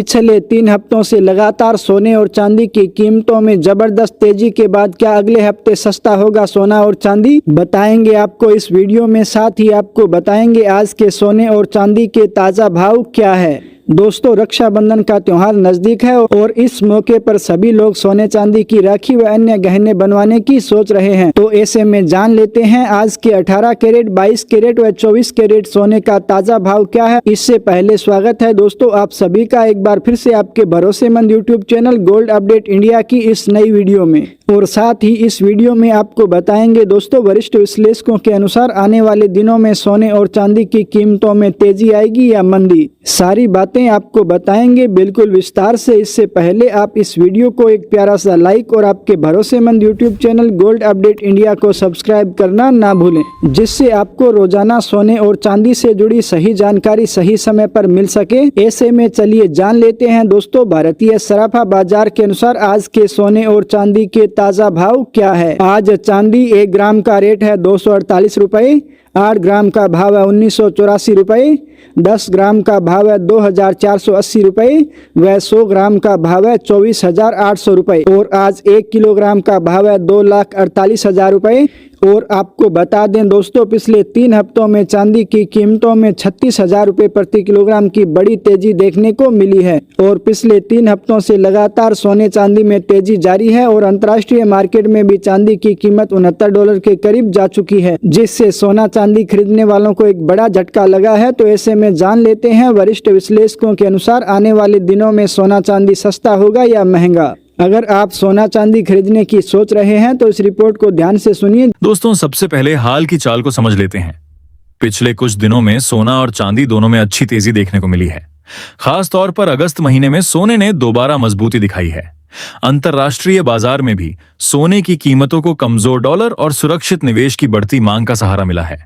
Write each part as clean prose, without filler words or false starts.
पिछले 3 हफ्तों से लगातार सोने और चांदी की कीमतों में जबरदस्त तेजी के बाद क्या अगले हफ्ते सस्ता होगा सोना और चांदी, बताएंगे आपको इस वीडियो में। साथ ही आपको बताएंगे आज के सोने और चांदी के ताज़ा भाव क्या है। दोस्तों, रक्षाबंधन का त्योहार नजदीक है और इस मौके पर सभी लोग सोने चांदी की राखी व अन्य गहने बनवाने की सोच रहे हैं। तो ऐसे में जान लेते हैं आज के 18 कैरेट, 22 कैरेट व 24 कैरेट सोने का ताज़ा भाव क्या है। इससे पहले स्वागत है दोस्तों आप सभी का एक बार फिर से आपके भरोसेमंद YouTube channel gold update India की इस नई वीडियो में। और साथ ही इस वीडियो में आपको बताएंगे दोस्तों, वरिष्ठ विश्लेषकों के अनुसार आने वाले दिनों में सोने और चांदी की कीमतों में तेजी आएगी या मंदी, सारी बातें आपको बताएंगे बिल्कुल विस्तार से। इससे पहले आप इस वीडियो को एक प्यारा सा लाइक और आपके भरोसेमंद YouTube channel gold update India को सब्सक्राइब करना ना भूलें, जिससे आपको रोजाना सोने और चांदी से जुड़ी सही जानकारी सही समय पर मिल सके। ऐसे में चलिए जान लेते हैं दोस्तों, भारतीय सराफा बाजार के अनुसार आज के सोने और चांदी के ताज़ा भाव क्या है। आज चांदी 1 ग्राम का रेट है 248 रुपये, 8 ग्राम का भाव है 1984 रुपये, 10 ग्राम का भाव है 2480 रुपये व 100 ग्राम का भाव है 24,800 रुपये। और आज 1 किलोग्राम का भाव है 2,48,000 रुपये। और आपको बता दें दोस्तों, पिछले 3 हफ्तों में चांदी की कीमतों में 36,000 रुपये प्रति किलोग्राम की बड़ी तेजी देखने को मिली है। और पिछले 3 हफ्तों से लगातार सोने चांदी में तेजी जारी है और अंतर्राष्ट्रीय मार्केट में भी चांदी की कीमत $69 के करीब जा चुकी है, जिससे सोना चांदी खरीदने वालों को एक बड़ा झटका लगा है। तो ऐसे में जान लेते हैं वरिष्ठ विश्लेषकों के अनुसार आने वाले दिनों में सोना चांदी सस्ता होगा या महंगा। अगर आप सोना चांदी खरीदने की सोच रहे हैं तो इस रिपोर्ट को ध्यान से सुनिए। दोस्तों, सबसे पहले हाल की चाल को समझ लेते हैं। पिछले कुछ दिनों में सोना और चांदी दोनों में अच्छी तेजी देखने को मिली है। खास तौर पर अगस्त महीने में सोने ने दोबारा मजबूती दिखाई है। अंतरराष्ट्रीय बाजार में भी सोने की कीमतों को कमजोर डॉलर और सुरक्षित निवेश की बढ़ती मांग का सहारा मिला है।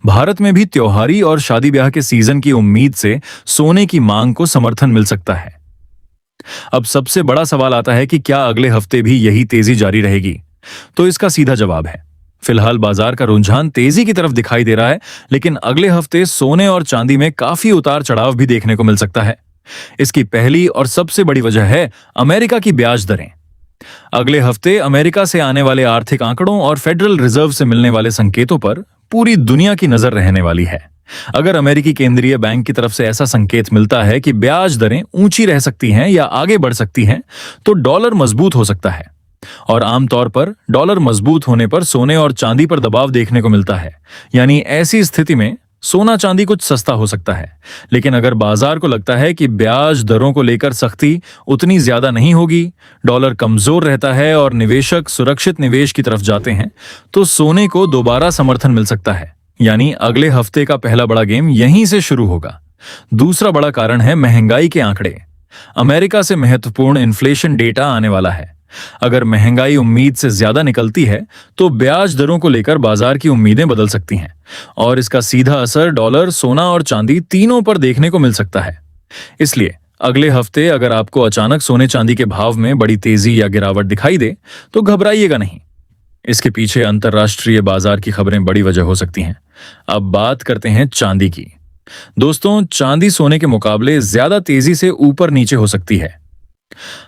भारत में भी त्योहारी और शादी ब्याह के सीजन की उम्मीद से सोने की मांग को समर्थन मिल सकता है। अब सबसे बड़ा सवाल आता है कि क्या अगले हफ्ते भी यही तेजी जारी रहेगी। तो इसका सीधा जवाब है, फिलहाल बाजार का रुझान तेजी की तरफ दिखाई दे रहा है, लेकिन अगले हफ्ते सोने और चांदी में काफी उतार चढ़ाव भी देखने को मिल सकता है। इसकी पहली और सबसे बड़ी वजह है अमेरिका की ब्याज दरें। अगले हफ्ते अमेरिका से आने वाले आर्थिक आंकड़ों और फेडरल रिजर्व से मिलने वाले संकेतों पर पूरी दुनिया की नजर रहने वाली है। अगर अमेरिकी केंद्रीय बैंक की तरफ से ऐसा संकेत मिलता है कि ब्याज दरें ऊंची रह सकती हैं या आगे बढ़ सकती हैं, तो डॉलर मजबूत हो सकता है। और आमतौर पर डॉलर मजबूत होने पर सोने और चांदी पर दबाव देखने को मिलता है, यानी ऐसी स्थिति में सोना चांदी कुछ सस्ता हो सकता है। लेकिन अगर बाजार को लगता है कि ब्याज दरों को लेकर सख्ती उतनी ज्यादा नहीं होगी, डॉलर कमजोर रहता है और निवेशक सुरक्षित निवेश की तरफ जाते हैं, तो सोने को दोबारा समर्थन मिल सकता है। यानी अगले हफ्ते का पहला बड़ा गेम यहीं से शुरू होगा। दूसरा बड़ा कारण है महंगाई के आंकड़े। अमेरिका से महत्वपूर्ण इन्फ्लेशन डेटा आने वाला है। अगर महंगाई उम्मीद से ज्यादा निकलती है तो ब्याज दरों को लेकर बाजार की उम्मीदें बदल सकती हैं और इसका सीधा असर डॉलर, सोना और चांदी तीनों पर देखने को मिल सकता है। इसलिए अगले हफ्ते अगर आपको अचानक सोने चांदी के भाव में बड़ी तेजी या गिरावट दिखाई दे तो घबराइएगा नहीं। इसके पीछे अंतरराष्ट्रीय बाजार की खबरें बड़ी वजह हो सकती हैं। अब बात करते हैं चांदी की। दोस्तों, चांदी सोने के मुकाबले ज्यादा तेजी से ऊपर नीचे हो सकती है।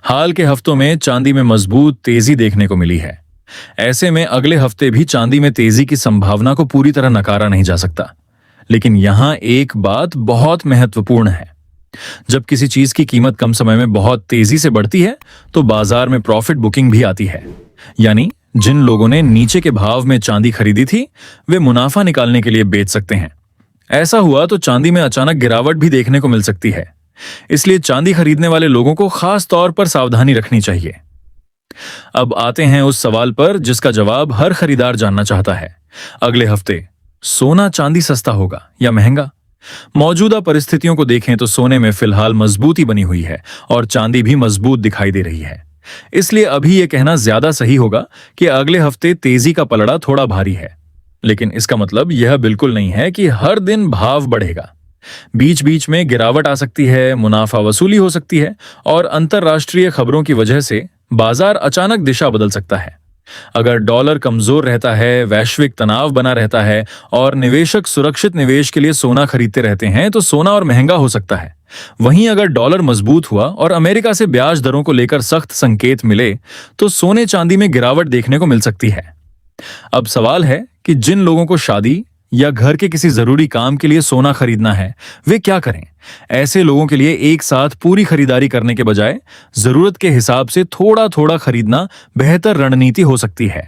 हाल के हफ्तों में चांदी में मजबूत तेजी देखने को मिली है। ऐसे में अगले हफ्ते भी चांदी में तेजी की संभावना को पूरी तरह नकारा नहीं जा सकता। लेकिन यहां एक बात बहुत महत्वपूर्ण है, जब किसी चीज की कीमत कम समय में बहुत तेजी से बढ़ती है तो बाजार में प्रॉफिट बुकिंग भी आती है। यानी जिन लोगों ने नीचे के भाव में चांदी खरीदी थी वे मुनाफा निकालने के लिए बेच सकते हैं। ऐसा हुआ तो चांदी में अचानक गिरावट भी देखने को मिल सकती है। इसलिए चांदी खरीदने वाले लोगों को खास तौर पर सावधानी रखनी चाहिए। अब आते हैं उस सवाल पर जिसका जवाब हर खरीदार जानना चाहता है। अगले हफ्ते सोना चांदी सस्ता होगा या महंगा? मौजूदा परिस्थितियों को देखें तो सोने में फिलहाल मजबूती बनी हुई है और चांदी भी मजबूत दिखाई दे रही है। इसलिए अभी यह कहना ज्यादा सही होगा कि अगले हफ्ते तेजी का पलड़ा थोड़ा भारी है। लेकिन इसका मतलब यह बिल्कुल नहीं है कि हर दिन भाव बढ़ेगा। बीच बीच में गिरावट आ सकती है, मुनाफा वसूली हो सकती है और अंतरराष्ट्रीय खबरों की वजह से बाजार अचानक दिशा बदल सकता है। अगर डॉलर कमजोर रहता है, वैश्विक तनाव बना रहता है और निवेशक सुरक्षित निवेश के लिए सोना खरीदते रहते हैं तो सोना और महंगा हो सकता है। वहीं अगर डॉलर मजबूत हुआ और अमेरिका से ब्याज दरों को लेकर सख्त संकेत मिले तो सोने चांदी में गिरावट देखने को मिल सकती है। अब सवाल है कि जिन लोगों को शादी या घर के किसी जरूरी काम के लिए सोना खरीदना है वे क्या करें। ऐसे लोगों के लिए एक साथ पूरी खरीदारी करने के बजाय जरूरत के हिसाब से थोड़ा थोड़ा खरीदना बेहतर रणनीति हो सकती है।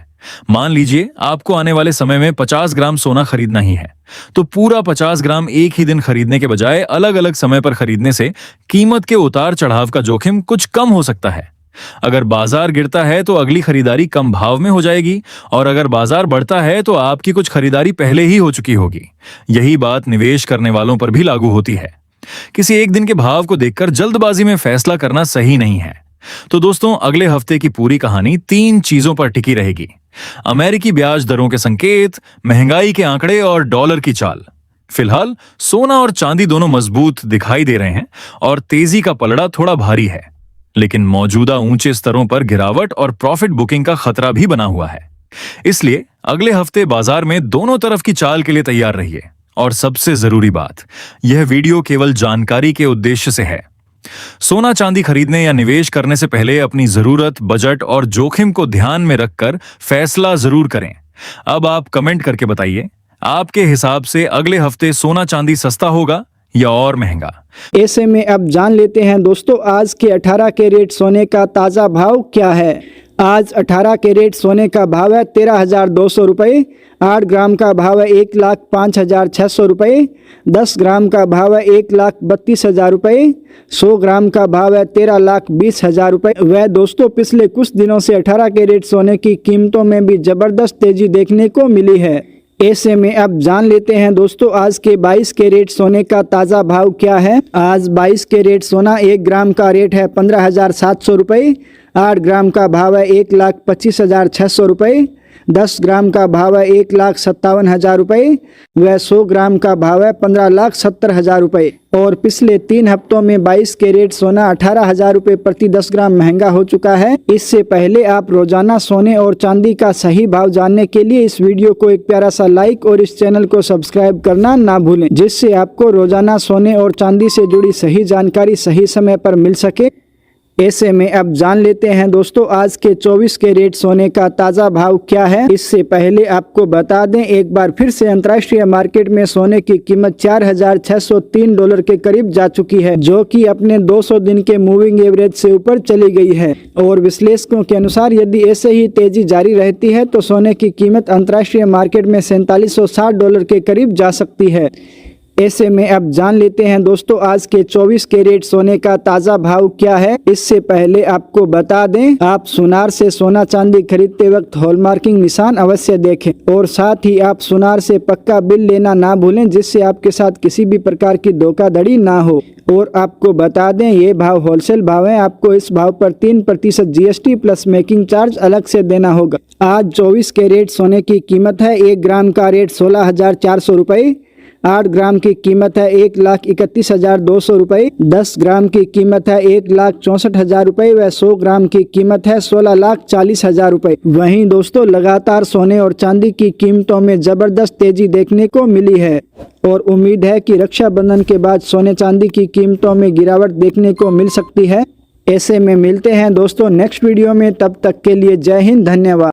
मान लीजिए आपको आने वाले समय में 50 ग्राम सोना खरीदना ही है, तो पूरा 50 ग्राम एक ही दिन खरीदने के बजाय अलग अलग समय पर खरीदने से कीमत के उतार चढ़ाव का जोखिम कुछ कम हो सकता है। अगर बाजार गिरता है तो अगली खरीदारी कम भाव में हो जाएगी और अगर बाजार बढ़ता है तो आपकी कुछ खरीदारी पहले ही हो चुकी होगी। यही बात निवेश करने वालों पर भी लागू होती है। किसी एक दिन के भाव को देखकर जल्दबाजी में फैसला करना सही नहीं है। तो दोस्तों, अगले हफ्ते की पूरी कहानी 3 चीजों पर टिकी रहेगी: अमेरिकी ब्याज दरों के संकेत, महंगाई के आंकड़े और डॉलर की चाल। फिलहाल सोना और चांदी दोनों मजबूत दिखाई दे रहे हैं और तेजी का पलड़ा थोड़ा भारी है, लेकिन मौजूदा ऊंचे स्तरों पर गिरावट और प्रॉफिट बुकिंग का खतरा भी बना हुआ है। इसलिए अगले हफ्ते बाजार में दोनों तरफ की चाल के लिए तैयार रहिए। और सबसे जरूरी बात, यह वीडियो केवल जानकारी के उद्देश्य से है। सोना चांदी खरीदने या निवेश करने से पहले अपनी जरूरत, बजट और जोखिम को ध्यान में रखकर फैसला जरूर करें। अब आप कमेंट करके बताइए, आपके हिसाब से अगले हफ्ते सोना चांदी सस्ता होगा या और महंगा? ऐसे में अब जान लेते हैं दोस्तों, आज के 18 कैरेट सोने का ताज़ा भाव क्या है। आज 18 कैरेट सोने का भाव है 13,200 रुपये। 8 ग्राम का भाव है 1,05,600 रुपये। 10 ग्राम का भाव है 1,32,000 रुपये। 100 ग्राम का भाव है 13,20,000 रुपये। वह दोस्तों, पिछले कुछ दिनों से 18 कैरेट सोने की कीमतों में भी ज़बरदस्त तेज़ी देखने को मिली है। ऐसे में अब जान लेते हैं दोस्तों, आज के 22 कैरेट सोने का ताज़ा भाव क्या है। आज 22 कैरेट सोना 1 ग्राम का रेट है 15,700 रुपये। 8 ग्राम का भाव है 1,25,600 रुपये। 10 ग्राम का भाव है 1,57,000 रुपये। वह 100 ग्राम का भाव है 15,70,000 रुपये। और पिछले 3 हफ्तों में 22 कैरेट सोना 18,000 रुपये प्रति 10 ग्राम महंगा हो चुका है। इससे पहले आप रोजाना सोने और चांदी का सही भाव जानने के लिए इस वीडियो को एक प्यारा सा लाइक और इस चैनल को सब्सक्राइब करना ना भूलें, जिससे आपको रोजाना सोने और चांदी से जुड़ी सही जानकारी सही समय पर मिल सके। ऐसे में अब जान लेते हैं दोस्तों, आज के 24 कैरेट सोने का ताज़ा भाव क्या है। इससे पहले आपको बता दें, एक बार फिर से अंतर्राष्ट्रीय मार्केट में सोने की कीमत $4,603 के करीब जा चुकी है, जो कि अपने 200 दिन के मूविंग एवरेज से ऊपर चली गई है। और विश्लेषकों के अनुसार यदि ऐसे ही तेजी जारी रहती है तो सोने की कीमत अंतर्राष्ट्रीय मार्केट में $4760 के करीब जा सकती है। ऐसे में अब जान लेते हैं दोस्तों, आज के 24 कैरेट सोने का ताज़ा भाव क्या है। इससे पहले आपको बता दें, आप सुनार से सोना चांदी खरीदते वक्त हॉलमार्किंग निशान अवश्य देखें और साथ ही आप सुनार से पक्का बिल लेना ना भूलें, जिससे आपके साथ किसी भी प्रकार की धोखाधड़ी ना हो। और आपको बता दें, ये भाव होलसेल भाव है। आपको इस भाव पर 3% GST प्लस मेकिंग चार्ज अलग से देना होगा। आज 24 कैरेट सोने की कीमत है 1 ग्राम का रेट 16,400 रुपये। 8 ग्राम की कीमत है 1,31,200 रुपये। 10 ग्राम की कीमत है 1,64,000 रुपये। व 100 ग्राम की कीमत है 16,40,000 रुपये। वहीं दोस्तों, लगातार सोने और चांदी की कीमतों में जबरदस्त तेजी देखने को मिली है और उम्मीद है कि रक्षाबंधन के बाद सोने चांदी की कीमतों में गिरावट देखने को मिल सकती है। ऐसे में मिलते हैं दोस्तों नेक्स्ट वीडियो में, तब तक के लिए जय हिंद, धन्यवाद।